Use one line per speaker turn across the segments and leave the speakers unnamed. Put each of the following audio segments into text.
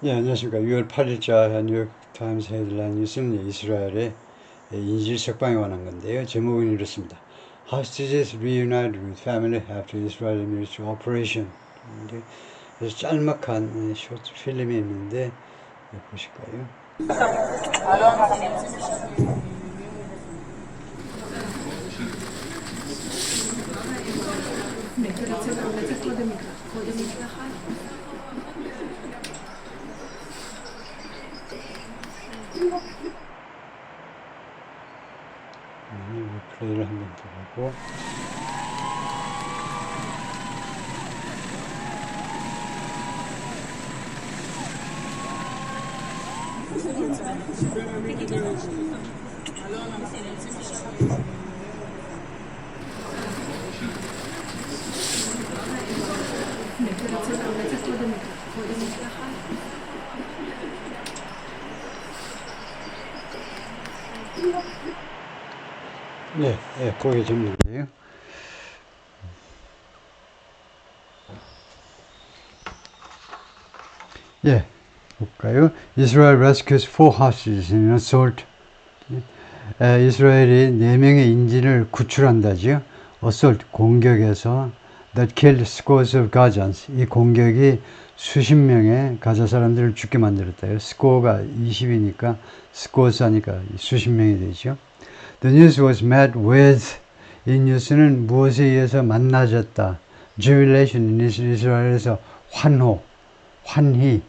예, 안녕하십니까. 6월 8일자 뉴욕타임스 헤드라인 뉴스는 이스라엘의 인질 석방에 관한 건데요. 제목은 이렇습니다. Hostages reunited with family after Israeli military operation. 그래서 짤막한 쇼트 필름이 있는데 보실까요? 리플레이를 한번 더 보고 그게 전문이에요. 볼까요? Israel rescues 4 hostages in an assault. 이스라엘이 4명의 인질을 구출한다지요. assault, 공격에서 that killed scores of Gazans. 이 공격이 수십 명의 가자 사람들을 죽게 만들었다요. 스코어가 20이니까 scores 하니까 수십 명이 되죠. The news was met with, 이 뉴스는 무엇에 의해서 만나졌다. jubilation, 이스라엘에서 환호, 환희.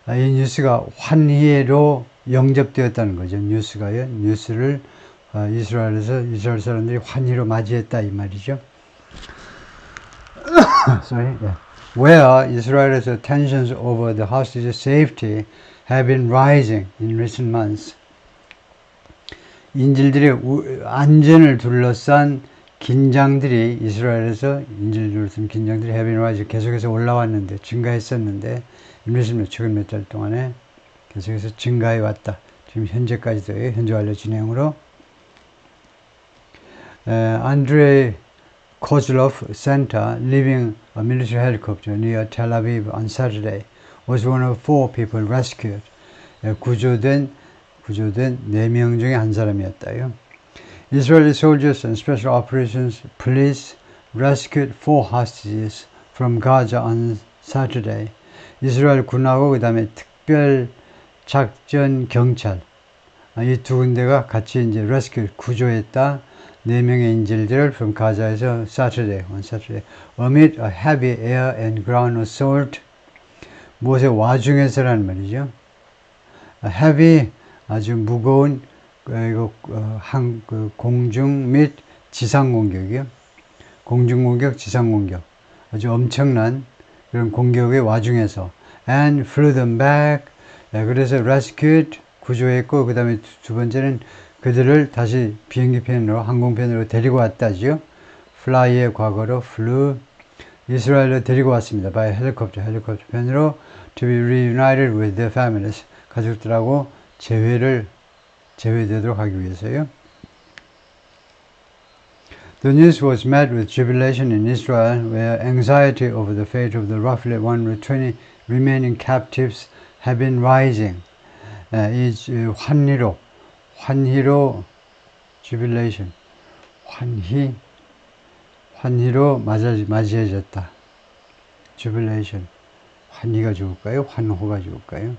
이 뉴스가 환희로 영접되었다는 거죠. 뉴스가요. 뉴스를 이스라엘에서 이스라엘 사람들이 환희로 맞이했다 이 말이죠. Sorry. Where 이스라엘에서 tensions over the hostage safety have been rising in recent months. 인질들의 안전을 둘러싼 긴장들이 이스라엘에서 인질을 둘러싼 긴장들이 have been rising 계속해서 올라왔는데 증가했었는데 최근 몇 달 동안에 계속해서 증가해 왔다. 지금 현재까지도 현재 완료 진행으로 Andrei Kozlov Center leaving a military helicopter near Tel Aviv on Saturday was one of 4 people rescued. 구조된 4명 중에 한 사람이었다요. Israeli soldiers and special operations police rescued 4 hostages from Gaza on Saturday. 이스라엘 군하고 그 다음에 특별 작전 경찰 이 두 군데가 같이 이제 레스큐 구조했다. 4명의 인질들을 from 가자에서 on Saturday amid a heavy air and ground assault. 무엇의 와중에서라는 말이죠. heavy 아주 무거운 공중 및 지상 공격이요. 공중 공격, 지상 공격 아주 엄청난 그런 공격의 와중에서 and flew them back. 그래서 rescued 구조했고 그 다음에 두 번째는 그들을 다시 비행기편으로 항공편으로 데리고 왔다죠. fly의 과거로 flew 이스라엘로 데리고 왔습니다. by 헬리콥터 편으로 to be reunited with their families 가족들하고 재회되도록 하기 위해서요. The news was met with jubilation in Israel, where anxiety over the fate of the roughly 120 remaining captives have been rising. 이 환희로 jubilation, 환희로 맞이해졌다. jubilation, 환희가 좋을까요? 환호가 좋을까요?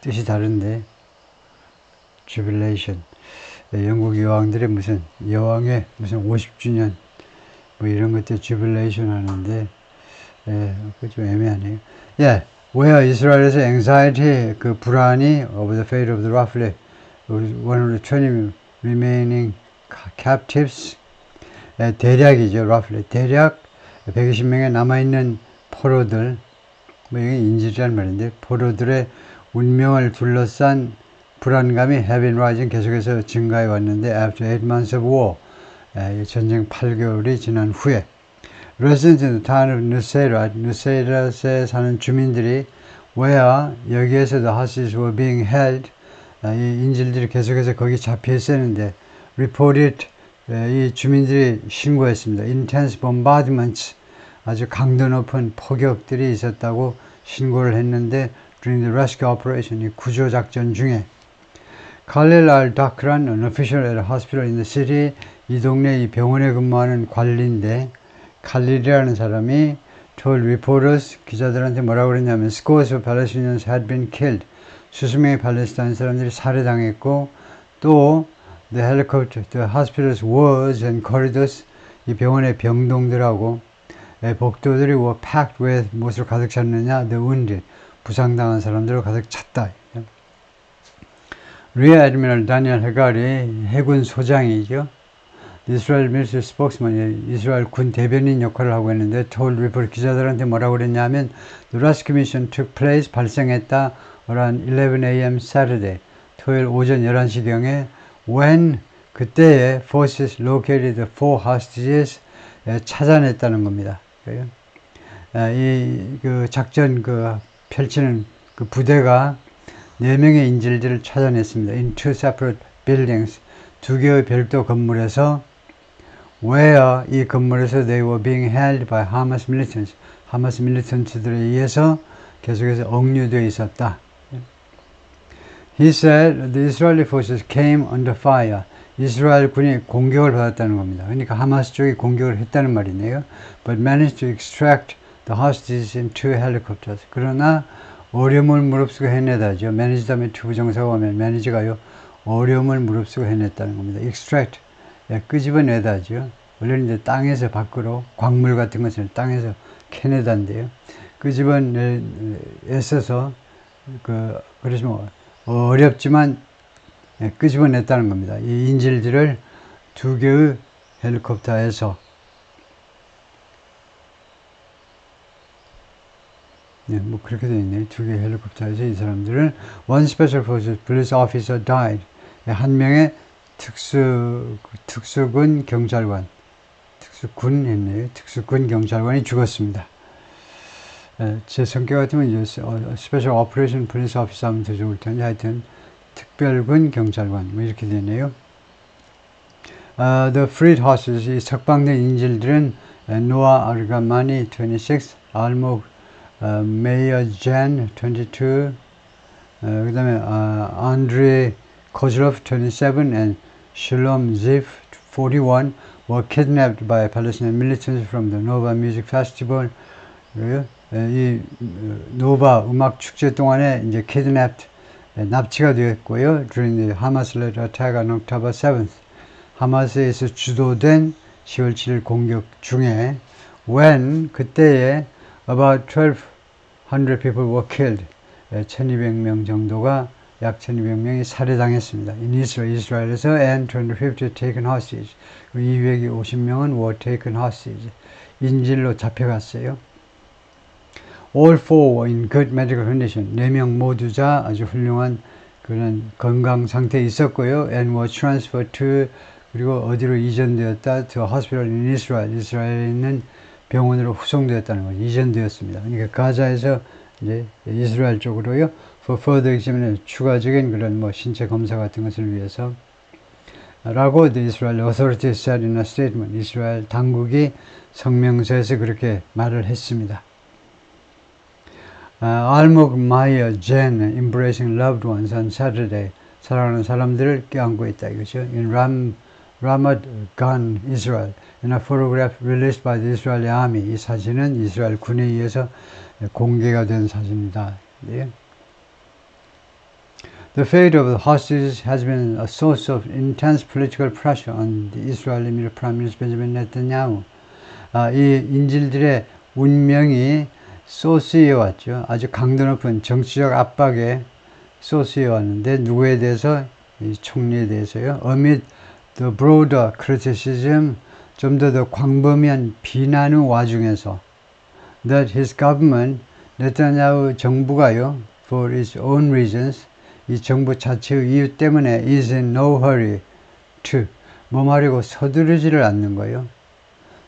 뜻이 다른데 jubilation. 영국 여왕들의 여왕의 50주년 뭐 이런 것들 jubilation 하는데 그거 좀 애매하네요. where 이스라엘에서 anxiety 그 불안이 over the fate of the roughly 120 remaining captives 대략이죠. roughly 대략 120명의 남아있는 포로들 뭐 이게 인질이란 말인데 포로들의 운명을 둘러싼 불안감이 have been rising 계속해서 증가해 왔는데 after 8 months of war 전쟁 8개월이 지난 후에 residents in the town of 누세이랏에 사는 주민들이 where 여기에서 the hostages were being held 이 인질들이 계속해서 거기 잡혀 있었는데 reported 이 주민들이 신고했습니다. intense bombardments 아주 강도 높은 폭격들이 있었다고 신고를 했는데 during the rescue operation, 이 구조 작전 중에 칼릴 알 다크란 an official at a hospital in the city, 이 동네 이 병원에 근무하는 관리인데 칼릴이라는 사람이 told reporters, 기자들한테 뭐라고 그랬냐면 scores of Palestinians had been killed, 수십 명의 팔레스타인 사람들이 살해당했고 또 the helicopter, the hospital's wards and corridors, 이 병원의 병동들하고 복도들이 were packed with 무엇으로 가득 찼느냐, the wounded, 부상당한 사람들로 가득 찼다. 리아 애드미럴 다니엘 헤갈이 해군 소장이죠. 이스라엘 밀리터리 스포크스맨, 이스라엘 군 대변인 역할을 하고 있는데 told reporter, 기자들한테 뭐라고 그랬냐면 the rescue mission took place, 발생했다 around 11 a.m. Saturday, 토요일 오전 11시경에 when, 그때에 forces located the 4 hostages, 찾아냈다는 겁니다. 이 그 작전 그 펼치는 그 부대가 4명의 인질들을 찾아냈습니다. in 2 separate buildings, 2개의 별도 건물에서 where, 이 건물에서 they were being held by Hamas militants, 하마스 밀리턴트들에 의해서 계속해서 억류되어 있었다. He said the Israeli forces came under fire. 이스라엘 군이 공격을 받았다는 겁니다. 그러니까 하마스 쪽이 공격을 했다는 말이네요. But managed to extract the hostages in 2 helicopters. 그러나 어려움을 무릅쓰고 해내다죠. manage 다음에 to 부정사가 오면 manage가요. 어려움을 무릅쓰고 해냈다는 겁니다. extract, 끄집어내다죠. 원래는 이제 땅에서 밖으로 광물 같은 것을 땅에서 캐내다인데요. 끄집어내 애써서 그래서 뭐 어렵지만 끄집어냈다는 겁니다. 이 인질들을 2개의 헬리콥터에서 뭐 그렇게 되어 있네요. 2개의 헬리콥터에서 이 사람들을 one special forces police officer died. 한 명의 특수군 경찰관, 특수군 했네요. 특수군 경찰관이 죽었습니다. 제 성격 같으면 이제 스페셜 오퍼레이션 police officer 하면 더 좋을 텐데 하여튼 특별군 경찰관 뭐 이렇게 되네요. The freed hostages, 이 석방된 인질들은 노아 아르가마니 26, 알목 메이어 젠 22, 그 다음에 안드레 코즈로프 27 and Shalom Zif 41 were kidnapped by Palestinian militants from the Nova Music Festival. 이 노바 음악 축제 동안에 이제 kidnapped, 납치가 되었고요. during the Hamas-led attack on October 7th, 하마스에서 주도된 10월 7일 공격 중에 when, 그때에 about 1,200 people were killed, 1,200명 정도가 약 1,200명이 살해당했습니다. in Israel, 이스라엘에서 and 250 taken hostage, 250명은 were taken hostage, 인질로 잡혀갔어요. All 4 were in good medical condition, 4명 모두 다 아주 훌륭한 그런 건강 상태에 있었고요. and were transferred to, 그리고 어디로 이전되었다, to a hospital in Israel, 이스라엘에 있는 병원으로 후송되었다는 거죠. 이전되었습니다. 그러니까 가자에서 이제 이스라엘 쪽으로요. for further examination, 추가적인 그런 뭐 신체 검사 같은 것을 위해서 라고 the Israel authorities said in a statement, 이스라엘 당국이 성명서에서 그렇게 말을 했습니다. 알목 마이어 젠 embracing loved ones on Saturday, 사랑하는 사람들을 껴안고 있다 이거죠. in Ramat Gan, Israel, in a photograph released by the Israeli army, 이 사진은 이스라엘 군에 의해서 공개가 된 사진이다. 네. The fate of the hostages has been a source of intense political pressure on the Israeli Prime Minister Benjamin Netanyahu. 이 인질들의 운명이 소스에 왔죠. 아주 강도 높은 정치적 압박에 소스에 왔는데 누구에 대해서? 이 총리에 대해서요. Amid the broader criticism, 좀 더 광범위한 비난의 와중에서 that his government, 네타냐후 정부가요, for its own reasons, 이 정부 자체의 이유 때문에 is in no hurry to, 뭐 하려고 서두르지를 않는 거예요.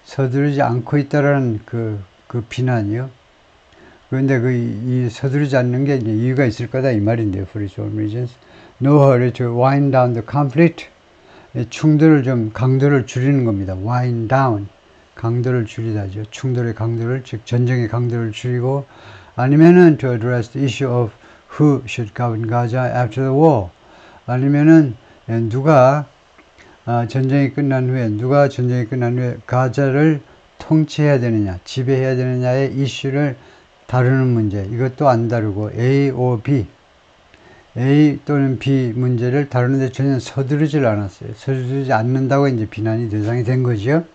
서두르지 않고 있다라는 그 비난이요. 그런데 이 서두르지 않는 게 이제 이유가 있을 거다 이 말인데요. For its own reasons. No hurry to wind down the conflict. 충돌을 좀 강도를 줄이는 겁니다. wind down. 강도를 줄이다죠. 충돌의 강도를, 즉 전쟁의 강도를 줄이고 아니면은 to address the issue of who should govern Gaza after the war. 아니면은 누가 전쟁이 끝난 후에 가자를 통치해야 되느냐, 지배해야 되느냐의 이슈를 다루는 문제. 이것도 안 다루고 A or B, A 또는 B 문제를 다루는데 전혀 서두르질 않았어요. 서두르지 않는다고 이제 비난이 대상이 된 거죠.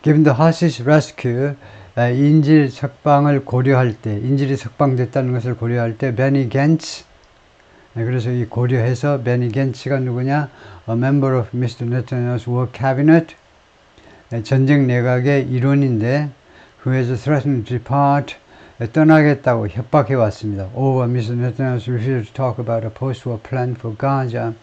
Given the hostage rescue, 인질 석방을 고려할 때, 인질이 석방됐다는 것을 고려할 때, 베니 겐츠, 그래서 이 고려해서 베니 겐츠가 누구냐? A member of Mr. Netanyahu's war cabinet, 전쟁 내각의 일원인데, who has threatened to depart, 떠나겠다고 협박해 왔습니다. Over Mr. Netanyahu's refusal to talk about a post-war plan for Gaza.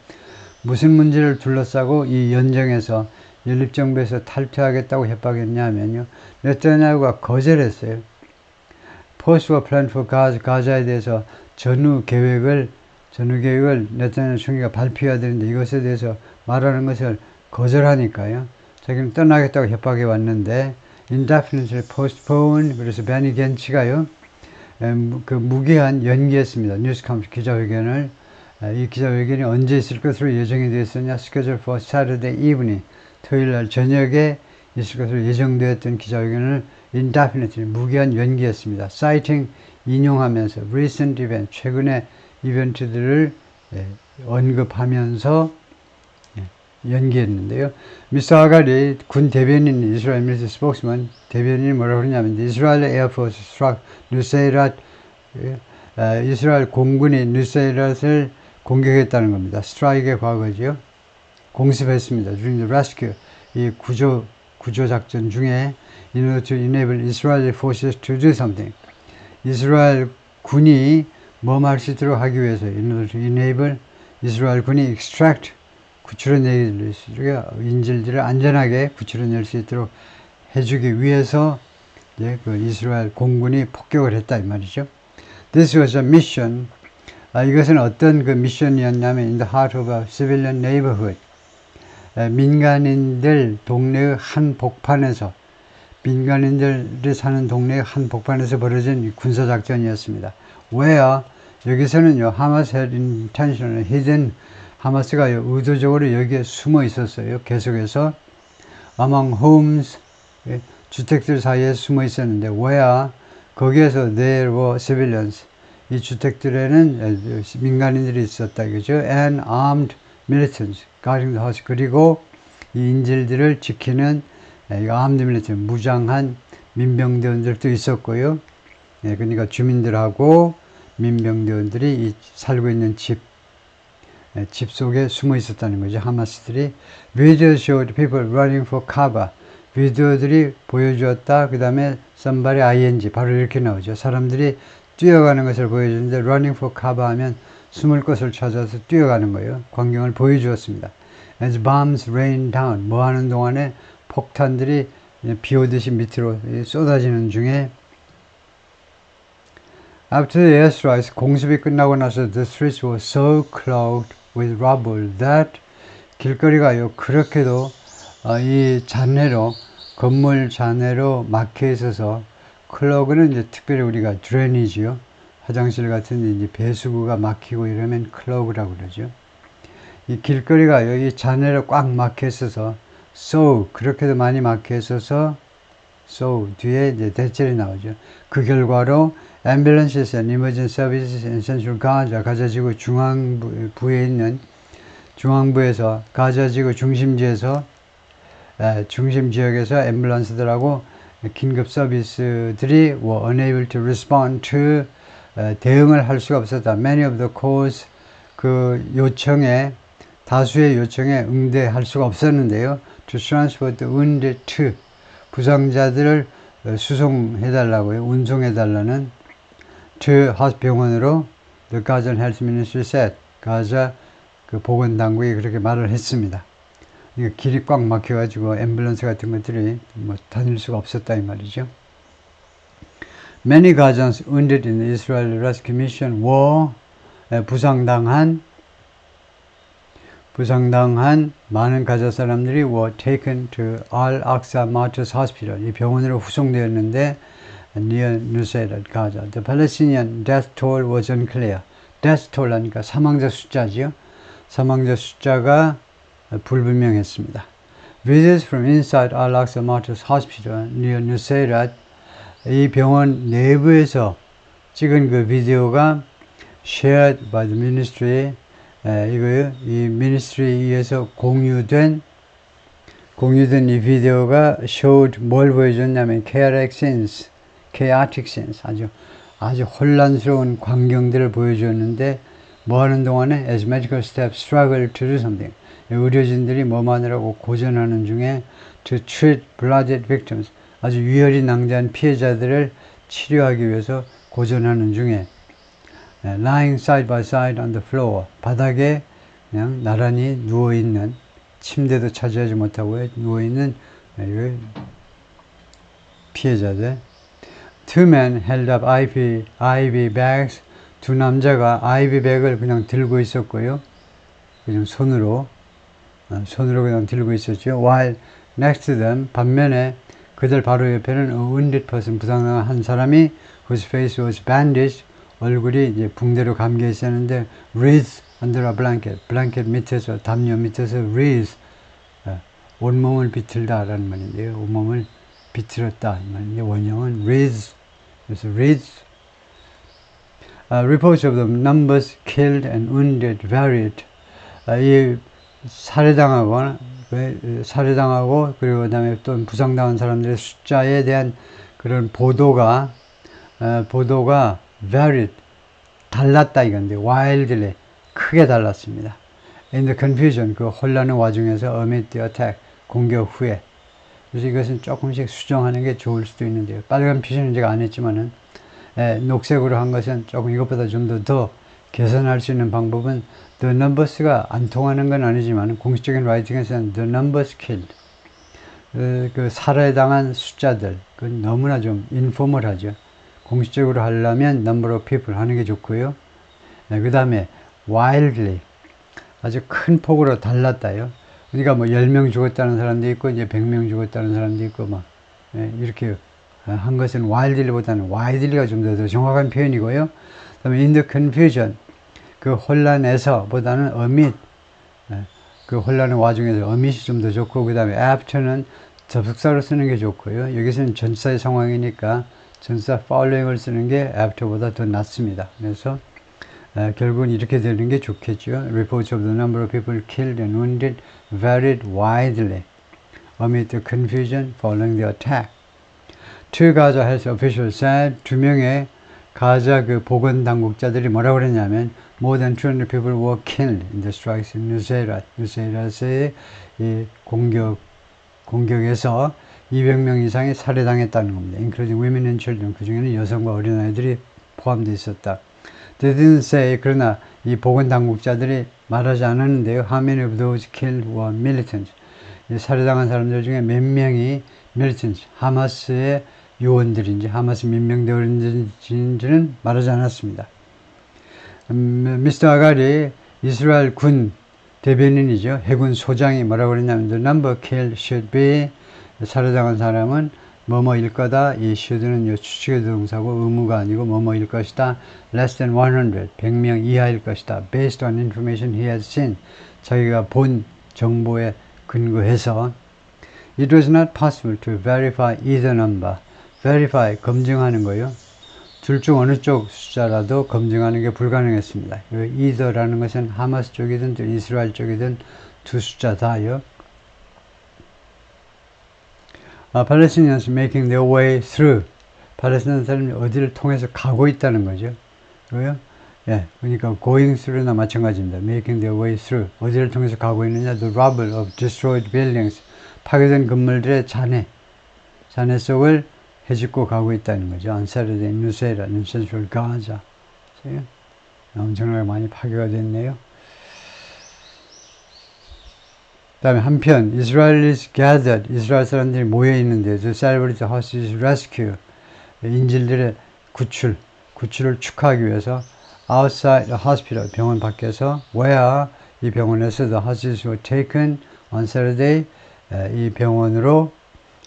무슨 문제를 둘러싸고 이 연정에서 연립정부에서 탈퇴하겠다고 협박했냐면요. 네타냐후가 거절했어요. 포스트워 플랜 포 가자에 대해서 전후 계획을 네타냐후 총리가 발표해야 되는데 이것에 대해서 말하는 것을 거절하니까요. 자기는 떠나겠다고 협박해 왔는데 indefinitely postpone, 그래서 베니 겐츠가요. 그 무기한 연기했습니다. 뉴스컴스 기자회견을. 이 기자회견이 언제 있을 것으로 예정이 되어 있었냐? scheduled for Saturday evening. 토요일날 저녁에 있을 것으로 예정되었던 기자회견을 indefinitely 무기한 연기했습니다. citing 인용하면서 recent event 최근의 이벤트들을 언급하면서 연기했는데요. 미스터 하가리 군 대변인 이스라엘 밀리터리 스포크스맨 대변인이 뭐라고 그러냐면 이스라엘 에어포스 struck 누세이랏 이스라엘 공군이 누세이랏을 공격했다는 겁니다. 스트라이크의 과거죠. 공습했습니다. during the rescue, 이 구조 작전 중에 in order to enable Israeli forces to do something. 이스라엘 군이 뭐할 수 있도록 하기 위해서 in order to enable 이스라엘 군이 extract 구출해낼 수 있도록 인질들을 안전하게 구출해낼 수 있도록 해주기 위해서 그 이스라엘 공군이 폭격을 했다 이 말이죠. This was a mission. 이것은 어떤 그 미션이었냐면 in the heart of a civilian neighborhood. 민간인들 동네의 한 복판에서 민간인들이 사는 동네의 한 복판에서 벌어진 군사작전이었습니다. Where 여기서는요 하마스 had intentionally hidden 하마스가 의도적으로 여기에 숨어 있었어요. 계속해서 among homes 주택들 사이에 숨어 있었는데 where 거기에서 there were civilians 이 주택들에는 민간인들이 있었다 이거죠. and armed militants guarding the house 그리고 이 인질들을 지키는 armed militants 무장한 민병대원들도 있었고요. 그러니까 주민들하고 민병대원들이 살고 있는 집 속에 숨어 있었다는 거죠. 하마스들이 video showed people running for cover 비디오들이 보여주었다. 그 다음에 somebody ing 바로 이렇게 나오죠. 사람들이 뛰어가는 것을 보여주는데 running for cover 하면 숨을 곳을 찾아서 뛰어가는 거예요. 광경을 보여주었습니다. As bombs rain down 뭐 하는 동안에 폭탄들이 비 오듯이 밑으로 쏟아지는 중에 After the airstrikes 공습이 끝나고 나서 the streets were so clogged with rubble that 길거리가요 그렇게도 이 잔해로 건물 잔해로 막혀 있어서 클로그는 이제 특별히 우리가 드레니지요 화장실 같은 이제 배수구가 막히고 이러면 클로그라고 그러죠. 이 길거리가 여기 잔해로 꽉 막혀 있어서 so 그렇게도 많이 막혀 있어서 so 뒤에 이제 대절이 나오죠. 그 결과로 ambulances and emergency services in central Gaza 가자지구 중앙부에 있는 중앙부에서 가자지구 중심지에서 중심 지역에서 앰뷸런스들하고 긴급 서비스들이 were unable to respond to 대응을 할 수가 없었다. Many of the calls 그 요청에 다수의 요청에 응대할 수가 없었는데요. To transport the wounded to 부상자들을 수송해달라고요. 운송해달라는 to 병원으로 the Gaza Health Ministry said 가자 그 보건당국이 그렇게 말을 했습니다. 길이 꽉 막혀가지고 앰뷸런스 같은 것들이 뭐 다닐 수가 없었다 이 말이죠. Many Gazans wounded in the Israel Rescue Mission were 부상당한 많은 가자 사람들이 were taken to Al-Aqsa Martyrs Hospital 이 병원으로 후송되었는데 near Nusayrat, Gaza. The Palestinian death toll was unclear. death toll 하니까 사망자 숫자지요. 사망자 숫자가 불분명했습니다. Videos from inside Al-Aqsa Martyrs Hospital near Nusayrat, 이 병원 내부에서 찍은 그 비디오가 shared by the ministry, 이거요, 이 ministry에서 공유된 이 비디오가 showed 뭘 보여줬냐면 chaotic scenes, 아주 혼란스러운 광경들을 보여줬는데 뭐 하는 동안에 as medical staff struggle to do something, 의료진들이 뭐 마느라고 고전하는 중에 to treat blooded victims, 아주 위혈이 낭자한 피해자들을 치료하기 위해서 고전하는 중에 lying side by side on the floor, 바닥에 그냥 나란히 누워있는, 침대도 차지하지 못하고 누워있는 피해자들. Two men held up IV bags, 두 남자가 IV 백을 그냥 들고 있었고요. 그냥 손으로 그냥 들고 있었죠. While next to them, 반면에 그들 바로 옆에는 a wounded person, 부상한 한 사람이 whose face was bandaged, 얼굴이 이제 붕대로 감겨 있었는데 wreathed under a blanket, 블랭켓 밑에서, 담요 밑에서 wreathed, 온몸을 비틀다라는 말인데요. 온몸을 비틀었다 말인데 원형은 wreathed, 그래서 wreathed. Reports of the numbers killed and wounded varied. 이 살해당하고 그리고 그다음에 또 부상당한 사람들의 숫자에 대한 그런 보도가 varied, 달랐다 이건데 wildly, 크게 달랐습니다. In the confusion, 그 혼란의 와중에서 amid the attack, 공격 후에. 그래서 이것은 조금씩 수정하는 게 좋을 수도 있는데요. 빨간 표시는 제가 안 했지만은 녹색으로 한 것은 조금 이것보다 좀 더 개선할 수 있는 방법은 the numbers가 안 통하는 건 아니지만 공식적인 라이팅에서는 the numbers killed, 그 살해당한 숫자들, 그건 너무나 좀 인포멀하죠. 공식적으로 하려면 number of people 하는 게 좋고요. 그 다음에 wildly, 아주 큰 폭으로 달랐다요. 그러니까 뭐 10명 죽었다는 사람도 있고 이제 100명 죽었다는 사람도 있고 막 이렇게 한 것은 wildly보다는 widely가 좀 더 정확한 표현이고요. 그 다음에 in the confusion, 그 혼란에서 보다는 amid, 그 혼란의 와중에서 amit이 좀 더 좋고, 그 다음에 after는 접속사로 쓰는 게 좋고요. 여기서는 전사의 상황이니까 전사 following을 쓰는 게 after보다 더 낫습니다. 그래서 결국은 이렇게 되는 게 좋겠죠. Reports of the number of people killed and wounded varied widely amid the confusion following the attack. Two Gaza health officials said, 2명의 가자 그 보건 당국자들이 뭐라고 그랬냐면 more than 200 people were killed in the strikes in Nusayrat. 누세이랏의 이 공격에서 200명 이상이 살해당했다는 겁니다. including women and children. 그 중에는 여성과 어린아이들이 포함되어 있었다. They didn't say, 그러나 이 보건 당국자들이 말하지 않았는데요. How many of those killed were militants? 이 살해당한 사람들 중에 몇 명이 militants, 하마스의 요원들인지 하마스 민병대원인지는 말하지 않았습니다. 미스터 아가리, 이스라엘 군 대변인이죠. 해군 소장이 뭐라고 그랬냐면 the number killed should be, 살해당한 사람은 뭐뭐일 거다. 이 should는 추측의 동사고 의무가 아니고 뭐뭐일 것이다. less than 100, 100명 이하일 것이다. based on information he had seen, 자기가 본 정보에 근거해서 it was not possible to verify either number. verify, 검증하는 거요. 둘 중 어느 쪽 숫자라도 검증하는 게 불가능했습니다. either라는 것은 하마스 쪽이든 또 이스라엘 쪽이든 두 숫자 다요. Palestinians making their way through. 팔레스타인 사람이 어디를 통해서 가고 있다는 거죠. 그래요? 예, 그러니까 going through나 마찬가지입니다. making their way through. 어디를 통해서 가고 있느냐? The rubble of destroyed buildings. 파괴된 건물들의 잔해 속을 헤집고 가고 있다는 거죠. On Saturday in Nusayrat, in central Gaza. 엄청나게 많이 파괴가 됐네요. 그 다음에 한편 Israelis gathered, 이스라엘 사람들이 모여 있는데 to celebrate the hostage rescue, 인질들의 구출을 축하하기 위해서 outside the hospital, 병원 밖에서 where, 이 병원에서 the hostages were taken on Saturday, 이 병원으로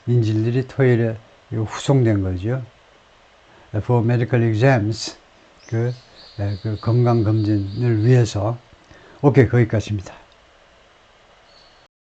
인질들이 토요일에 후송된 거죠. for medical exams, 그 건강검진을 위해서. 오케이, 거기까지입니다.